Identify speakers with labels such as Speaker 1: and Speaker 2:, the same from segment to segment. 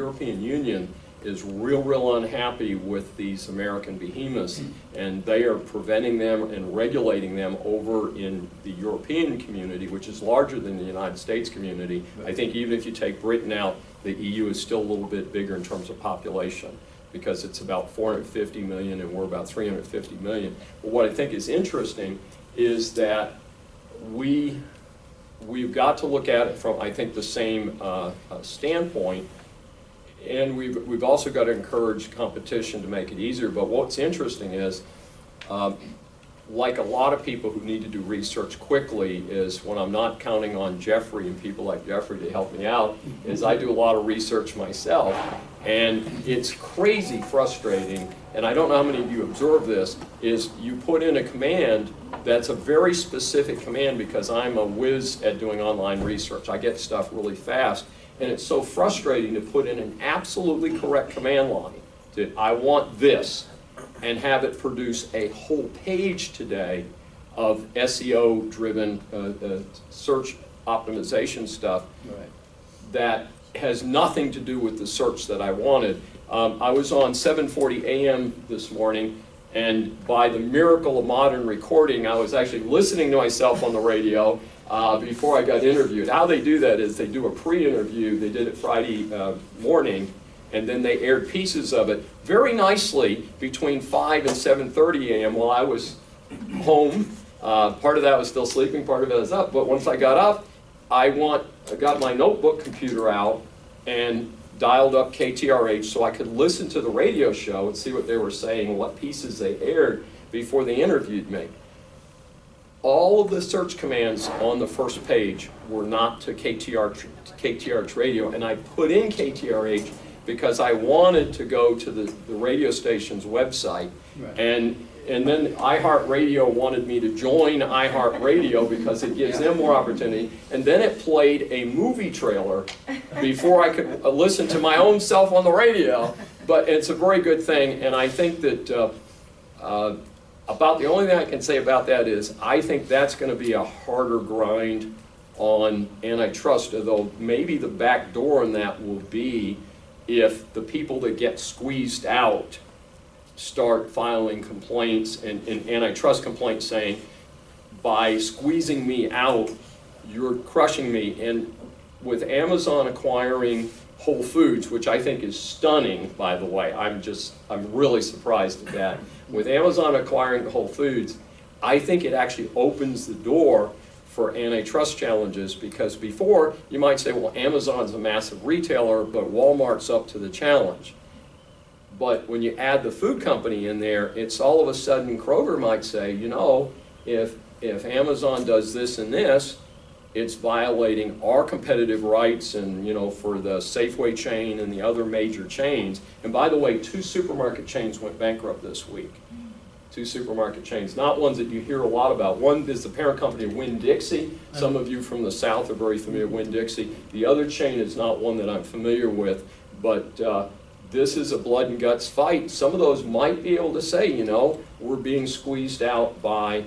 Speaker 1: European Union is real unhappy with these American behemoths, and they are preventing them and regulating them over in the European community, which is larger than the United States community. I think even if you take Britain out, the EU is still a little bit bigger in terms of population, because it's about 450 million and we're about 350 million. But what I think is interesting is that we've got to look at it from, I think, the same standpoint. And we've also got to encourage competition to make it easier. But what's interesting is, like a lot of people who need to do research quickly, is when I'm not counting on Jeffrey and people like Jeffrey to help me out, is I do a lot of research myself. And it's crazy frustrating, and I don't know how many of you observe this, is you put in a command that's a very specific command, because I'm a whiz at doing online research. I get stuff really fast. And it's so frustrating to put in an absolutely correct command line to, I want this, and have it produce a whole page today of SEO-driven search optimization stuff that has nothing to do with the search that I wanted. I was on 7:40 a.m. this morning, and by the miracle of modern recording, I was actually listening to myself on the radio before I got interviewed. How they do that is they do a pre-interview. They did it Friday morning, and then they aired pieces of it very nicely between 5 and 7:30 a.m. while I was home. Part of that was still sleeping, part of it was up. But once I got up, I got my notebook computer out and dialed up KTRH so I could listen to the radio show and see what they were saying, what pieces they aired before they interviewed me. All of the search commands on the first page were not to KTRH radio, and I put in KTRH because I wanted to go to the radio station's website. Right. And then iHeartRadio wanted me to join iHeartRadio because it gives them more opportunity. And then it played a movie trailer before I could listen to my own self on the radio. But it's a very good thing, and I think that about the only thing I can say about that is I think that's going to be a harder grind on antitrust, although maybe the back door in that will be if the people that get squeezed out start filing complaints and antitrust complaints saying, by squeezing me out, you're crushing me. And with Amazon acquiring Whole Foods, which I think is stunning, by the way, I'm really surprised at that. With Amazon acquiring Whole Foods, I think it actually opens the door for antitrust challenges, because before you might say, well, Amazon's a massive retailer, but Walmart's up to the challenge. But when you add the food company in there, it's all of a sudden Kroger might say, you know, if Amazon does this and this, it's violating our competitive rights, and you know, for the Safeway chain and the other major chains. And by the way, 2 supermarket chains went bankrupt this week. 2 supermarket chains, not ones that you hear a lot about. One is the parent company of Winn-Dixie. Some of you from the South are very familiar with Winn-Dixie. The other chain is not one that I'm familiar with, but this is a blood and guts fight. Some of those might be able to say, you know, we're being squeezed out by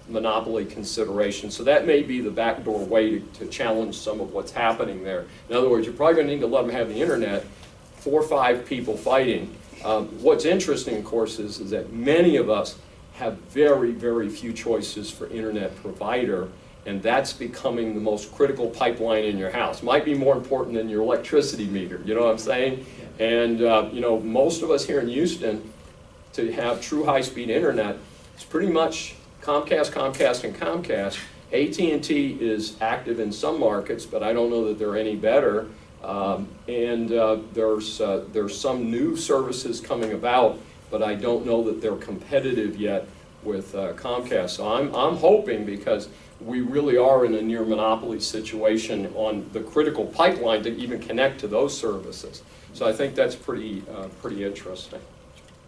Speaker 1: monopoly consideration. So that may be the backdoor way to challenge some of what's happening there. In other words, you're probably going to need to let them have the internet, 4 or 5 people fighting. What's interesting, of course, is that many of us have very, very few choices for internet provider, and that's becoming the most critical pipeline in your house. Might be more important than your electricity meter, you know what I'm saying? And you know, most of us here in Houston, to have true high-speed internet, it's pretty much Comcast, Comcast, and Comcast. AT&T is active in some markets, but I don't know that they're any better. There's some new services coming about, but I don't know that they're competitive yet with Comcast. So I'm hoping, because we really are in a near monopoly situation on the critical pipeline to even connect to those services. So I think that's pretty interesting.